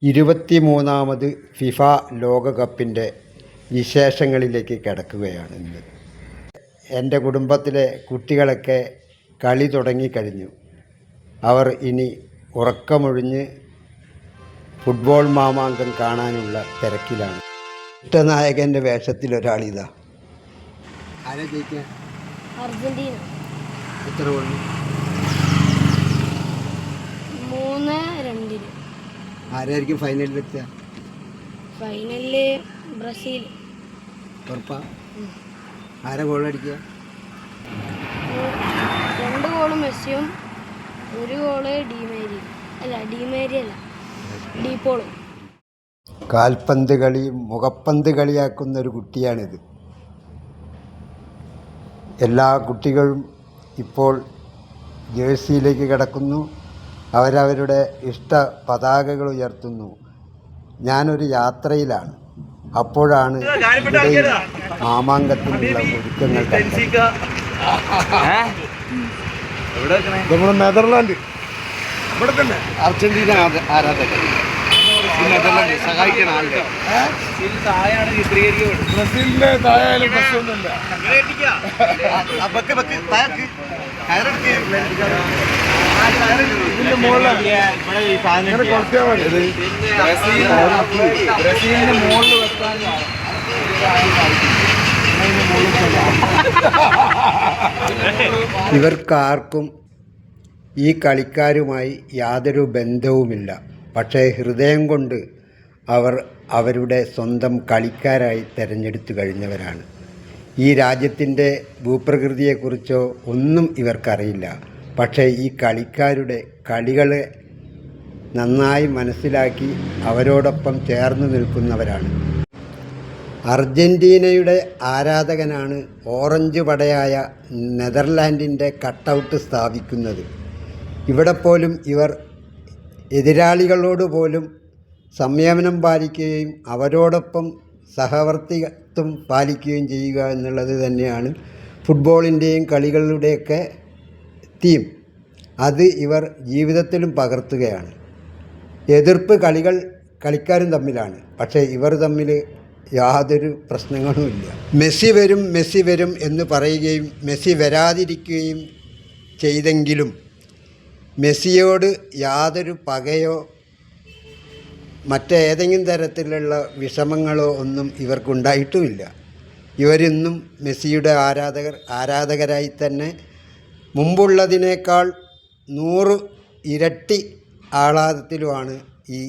23ാമത് FIFA ലോകകപ്പിൻ്റെ വിശേഷങ്ങളിലേക്ക് കടക്കുകയാണ് ഇന്ന്. എൻ്റെ കുടുംബത്തിലെ കുട്ടികളൊക്കെ കളി തുടങ്ങിക്കഴിഞ്ഞു. അവർ ഇനി ഉറക്കമൊഴിഞ്ഞ് ഫുട്ബോൾ മാമാങ്കം കാണാനുള്ള തിരക്കിലാണ്. ഇഷ്ടനായകൻ്റെ വേഷത്തിലൊരാളിതാ. ആരാ ജയിക്കുക? അർജന്റീന. എത്ര ഗോൾ? 3-2. ആരായിരിക്കും ഫൈനലിലെത്തുക? ഫൈനലില് ബ്രസീൽ. ഉറപ്പാ? ആരാ ഗോളടിക്കുക? 2 ഗോള് മെസ്സിയും 1 ഗോള് ഡിമേരി അല്ല ഡീപോളും. കാൽപന്ത് കളി മുഖപ്പന്ത് കളിയാക്കുന്ന ഒരു കുട്ടിയാണിത്. എല്ലാ കുട്ടികളും ഇപ്പോൾ ജേഴ്സിയിലേക്ക് കടക്കുന്നു. അവരവരുടെ ഇഷ്ട പതാകകൾ ഉയർത്തുന്നു. ഞാനൊരു യാത്രയിലാണ്. അപ്പോഴാണ് മാമാങ്കത്തിനുള്ള ഒരുക്കങ്ങൾ നമ്മൾ നെതർലാൻഡ് ഇവിടെ തന്നെ അർജന്റീന ആരാധകർ നെതർലാൻഡ് സഹായിക്കണം ആളുടെ ബ്രസീലിന്റെ തായാലും പ്രശ്നമൊന്നുമില്ല. ഇതിന്റെ മുകളിലാണ് കുറച്ചാൽ മതി. ബ്രസീലിന്റെ മുകളിൽ വെക്കാൻ ഇവർക്കാർക്കും ഈ കളിക്കാരുമായി യാതൊരു ബന്ധവുമില്ല. പക്ഷേ ഹൃദയം കൊണ്ട് അവർ അവരുടെ സ്വന്തം കളിക്കാരായി തിരഞ്ഞെടുത്തു കഴിഞ്ഞവരാണ്. ഈ രാജ്യത്തിൻ്റെ ഭൂപ്രകൃതിയെക്കുറിച്ചോ ഒന്നും ഇവർക്കറിയില്ല. പക്ഷേ ഈ കളിക്കാരുടെ കളികളെ നന്നായി മനസ്സിലാക്കി അവരോടൊപ്പം ചേർന്ന് നിൽക്കുന്നവരാണ്. അർജന്റീനയുടെ ആരാധകനാണ് ഓറഞ്ച് പടയായ നെതർലാൻഡിൻ്റെ കട്ടൗട്ട് സ്ഥാപിക്കുന്നത്. ഇവിടെ പോലും ഇവർ എതിരാളികളോട് പോലും സംയമനം പാലിക്കുകയും അവരോടൊപ്പം സഹവർത്തിത്വം പാലിക്കുകയും ചെയ്യുക എന്നുള്ളത് തന്നെയാണ് ഫുട്ബോളിൻ്റെയും കളികളുടെയൊക്കെ തീം. അത് ഇവർ ജീവിതത്തിലും പകർത്തുകയാണ്. എതിർപ്പ് കളിക്കാരും തമ്മിലാണ്. പക്ഷേ ഇവർ തമ്മിൽ യാതൊരു പ്രശ്നങ്ങളുമില്ല. മെസ്സി വരും എന്ന് പറയുകയും മെസ്സി വരാതിരിക്കുകയും ചെയ്തെങ്കിലും മെസ്സിയോട് യാതൊരു പകയോ മറ്റേതെങ്കിലും തരത്തിലുള്ള വിഷമങ്ങളോ ഒന്നും ഇവർക്കുണ്ടായിട്ടുമില്ല. ഇവരിന്നും മെസ്സിയുടെ ആരാധകരായി തന്നെ മുമ്പുള്ളതിനേക്കാൾ 100 ഇരട്ടി ആഹ്ലാദത്തിലുമാണ് ഈ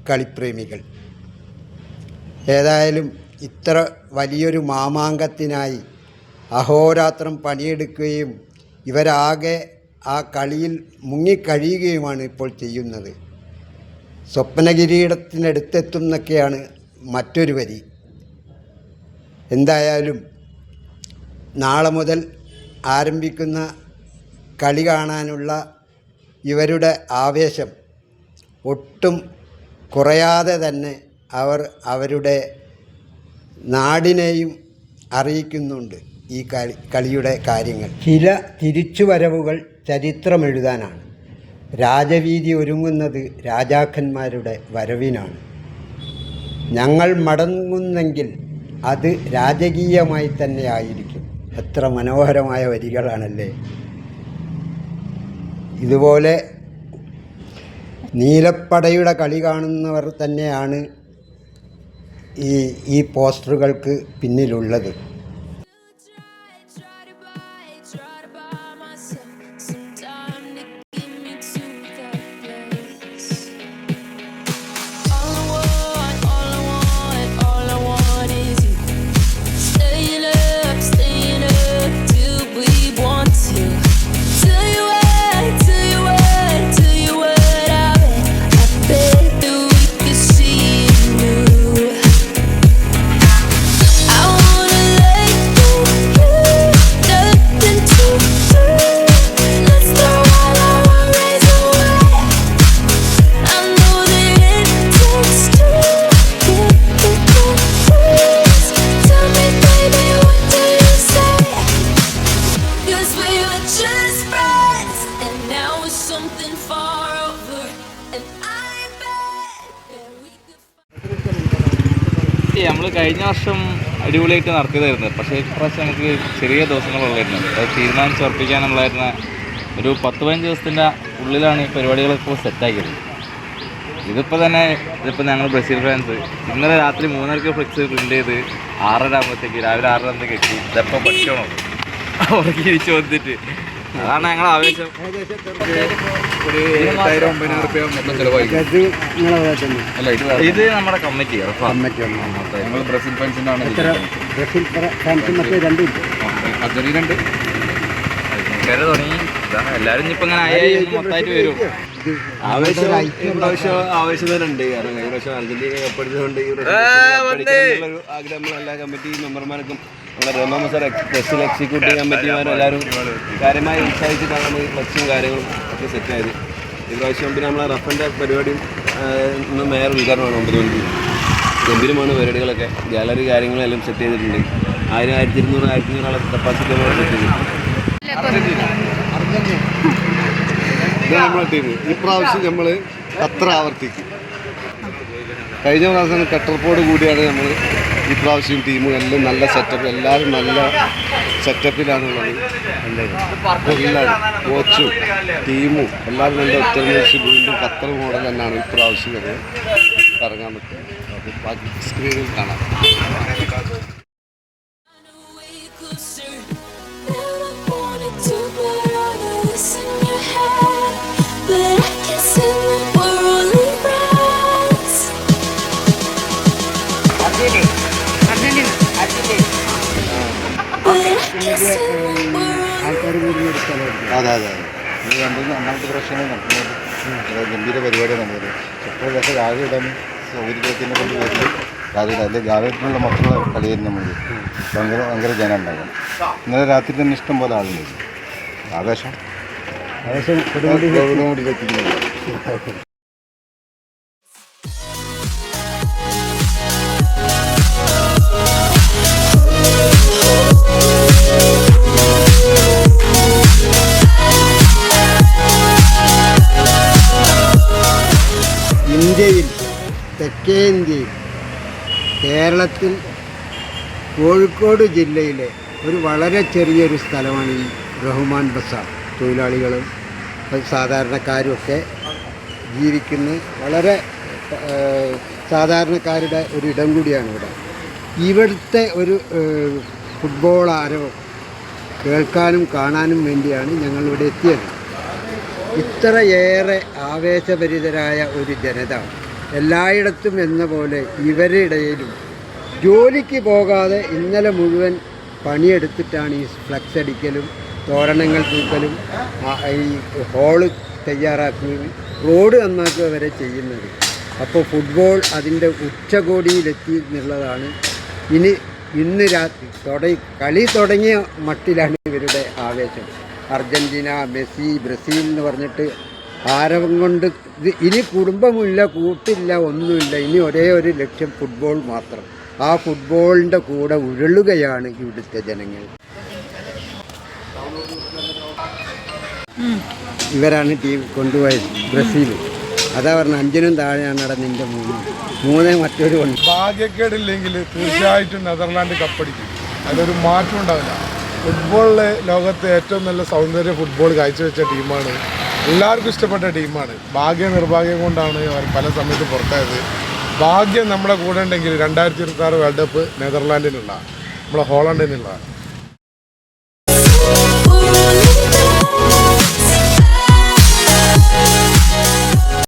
കളിപ്രേമികൾ. ഏതായാലും ഇത്ര വലിയൊരു മാമാങ്കത്തിനായി അഹോരാത്രം പണിയെടുക്കുകയും ഇവരാകെ ആ കളിയിൽ മുങ്ങിക്കഴിയുകയുമാണ് ഇപ്പോൾ ചെയ്യുന്നത്. സ്വപ്നകിരീടത്തിനടുത്തെത്തുന്നൊക്കെയാണ് മറ്റൊരു വരി. എന്തായാലും നാളെ മുതൽ ആരംഭിക്കുന്ന കളി കാണാനുള്ള ഇവരുടെ ആവേശം ഒട്ടും കുറയാതെ തന്നെ അവർ അവരുടെ നാടിനെയും അറിയിക്കുന്നുണ്ട് ഈ കളിയുടെ കാര്യങ്ങൾ. ചില തിരിച്ചുവരവുകൾ ചരിത്രമെഴുതാനാണ്. രാജവീതി ഒരുങ്ങുന്നത് രാജാക്കന്മാരുടെ വരവിനാണ്. ഞങ്ങൾ മടങ്ങുന്നെങ്കിൽ അത് രാജകീയമായി തന്നെ ആയിരിക്കും. എത്ര മനോഹരമായ വരികളാണല്ലേ. ഇതുപോലെ നീലപ്പടയുടെ കളി കാണുന്നവർ തന്നെയാണ് ഈ പോസ്റ്ററുകൾക്ക് പിന്നിലുള്ളത്. I wanna കമ്മിറ്റി നമ്മൾ കഴിഞ്ഞ വർഷം അടിപൊളിയായിട്ട് നടത്തിയതായിരുന്നു. പക്ഷേ ഇപ്രാവശ്യം നമുക്ക് ചെറിയ ദിവസങ്ങളുള്ളായിരുന്നു. അത് തീരുമാനിച്ചുറപ്പിക്കാനുള്ളായിരുന്ന ഒരു 10-15 ദിവസത്തിൻ്റെ ഉള്ളിലാണ് ഈ പരിപാടികളൊക്കെ സെറ്റാക്കിയത്. ഇതിപ്പോൾ ഞങ്ങൾ ബ്രസീൽ ഫാൻസ് ഇന്നലെ രാത്രി 3:30 ഫ്ലെക്സ് പ്രിൻ്റ് ചെയ്ത് 6:30 ആകുമ്പോഴത്തേക്ക് രാവിലെ 6:30 എത്തി. ഇതെപ്പോൾ പഠിക്കണോ അവർക്ക് തിരിച്ചു വന്നിട്ട് അതാണ് ഞങ്ങൾ ആവേശം. ഒരു 8,000-9,000 രൂപ മൊത്തം ചിലവായിരിക്കും. ഇത് നമ്മുടെ കമ്മിറ്റി ഞങ്ങൾ ബ്രസീൽ ഫാൻസിൻ്റെ ആണ്. അർജന്റീന തുടങ്ങി എല്ലാവരും ഇപ്പം ഇങ്ങനെ ആയി മൊത്തമായിട്ട് വരും. ആവേശം തന്നെ ഉണ്ട്. കാരണം കഴിഞ്ഞ പ്രാവശ്യം അർജന്റീന കപ്പെടുന്നതുകൊണ്ട് ആഗ്രഹം എല്ലാ കമ്മിറ്റി മെമ്പർമാർക്കും നമ്മുടെ റഹ്മാൻ സാർ ബ്രസീൽ എക്സിക്യൂട്ടീവ് കമ്മിറ്റിമാരും എല്ലാവരും കാര്യമായി ഉത്സാഹിച്ചിട്ടാണ് നമ്മൾ ഫ്ലക്സും കാര്യങ്ങളും ഒക്കെ സെറ്റായത്. ഈ പ്രാവശ്യം പിന്നെ നമ്മളെ റഫിൻ്റെ പരിപാടിയും ഇന്ന് മേയർ ഉദ്ഘാടനമാണ് 9 മണിക്ക്. ഗംഭീരമാണ് പരിപാടികളൊക്കെ. ഗാലറി കാര്യങ്ങളെല്ലാം സെറ്റ് ചെയ്തിട്ടുണ്ട്. 1000, 1200, 1500 ആളെ കപ്പാസിറ്റി നമ്മൾ സെറ്റ് ചെയ്തിട്ടുണ്ട്. ഇതാണ് നമ്മളെ ടീം. ഇപ്രാവശ്യം നമ്മൾ അത്ര ആവർത്തിക്കും. കഴിഞ്ഞ പ്രാവശ്യം കട്ടർപ്പോട് കൂടിയാണ് നമ്മൾ ഇപ്രാവശ്യം ടീം എല്ലാം നല്ല സെറ്റപ്പ്, എല്ലാവരും നല്ല സെറ്റപ്പിലാണുള്ളത്. എല്ലാവരും കോച്ചും ടീമും എല്ലാവരും നല്ല ഒത്തൊരുമിച്ച് വീണ്ടും ഖത്തർ മോഡൽ തന്നെയാണ് ഇപ്രാവശ്യം ഞങ്ങൾ ഇറങ്ങാൻ പറ്റുന്നത്. ബാക്കി സ്ക്രീനിൽ കാണാം. അതെ അതെ രണ്ടാമത്തെ പ്രശ്നം നടക്കുന്നത് ഗംഭീര പരിപാടിയാണ് നടന്നത്. എപ്പോഴൊക്കെ രാവിലെ ഇടാൻ സൗകര്യത്തിനെ കൊണ്ട് വരുന്നത് രാവിലെ അല്ലെങ്കിൽ രാവിലത്തിനുള്ള മക്കളുടെ കളിയായിരുന്നു നമ്മൾ. ഭയങ്കര ജനം ഉണ്ടാകും. ഇന്നലെ രാത്രി തന്നെ ഇഷ്ടം പോലെ ആളുണ്ടായിരുന്നു. ആവേശം കൊടുമുടിയിലെത്തിക്കുന്നത്. ഇന്ത്യയിൽ, തെക്കേ ഇന്ത്യയിൽ, കേരളത്തിൽ കോഴിക്കോട് ജില്ലയിലെ ഒരു വളരെ ചെറിയൊരു സ്ഥലമാണ് ഈ റഹ്മാൻ ബസാർ. തൊഴിലാളികളും സാധാരണക്കാരും ഒക്കെ ജീവിക്കുന്ന വളരെ സാധാരണക്കാരുടെ ഒരു ഇടം കൂടിയാണ് ഇവിടെ. ഇവിടുത്തെ ഒരു ഫുട്ബോൾ ആരവം കേൾക്കാനും കാണാനും വേണ്ടിയാണ് ഞങ്ങളിവിടെ എത്തിയത്. ഇത്രയേറെ ആവേശഭരിതരായ ഒരു ജനത എല്ലായിടത്തും എന്ന പോലെ ഇവരുടെ ഇടയിലും ജോലിക്ക് പോകാതെ ഇന്നലെ മുഴുവൻ പണിയെടുത്തിട്ടാണ് ഈ ഫ്ലക്സ് അടിക്കലും തോരണങ്ങൾ തൂക്കലും ഈ ഹോള് തയ്യാറാക്കുകയും റോഡ് നന്നാക്കുക വരെ ചെയ്യുന്നത്. അപ്പോൾ ഫുട്ബോൾ അതിൻ്റെ ഉച്ചകോടിയിലെത്തി എന്നുള്ളതാണ്. ഇന്ന് രാത്രി കളി തുടങ്ങിയ മട്ടിലാണ് ഇവരുടെ ആവേശം. അർജന്റീന, മെസ്സി, ബ്രസീൽ എന്ന് പറഞ്ഞിട്ട് ആരവം കൊണ്ട് ഇനി കുടുംബമില്ല, കൂട്ടില്ല, ഒന്നുമില്ല. ഇനി ഒരേ ഒരു ലക്ഷ്യം ഫുട്ബോൾ മാത്രം. ആ ഫുട്ബോളിൻ്റെ കൂടെ ഉരുളുകയാണ് ഇവിടുത്തെ ജനങ്ങൾ. ഇവരാണ് ടീം കൊണ്ടുപോയത് ബ്രസീൽ. അതാ പറഞ്ഞ 5-നും താഴെയാണ് നടന്നിൻ്റെ 3 മറ്റൊരു കൊണ്ട്. ഭാഗ്യക്കേടില്ലെങ്കിൽ തീർച്ചയായിട്ടും നെതർലാൻഡ് കപ്പടിക്കും. അതിലൊരു മാറ്റം ഉണ്ടാവില്ല. ഫുട്ബോളിലെ ലോകത്തെ ഏറ്റവും നല്ല സൗന്ദര്യ ഫുട്ബോൾ കാഴ്ചവെച്ച ടീമാണ്. എല്ലാവർക്കും ഇഷ്ടപ്പെട്ട ടീമാണ്. നിർഭാഗ്യം കൊണ്ടാണ് അവർ പല സമയത്ത് പുറത്തായത്. ഭാഗ്യം നമ്മുടെ കൂടെ ഉണ്ടെങ്കിൽ 2026 വേൾഡ് കപ്പ് നെതർലാൻഡിനുള്ള, നമ്മളെ ഹോളണ്ടിനുള്ള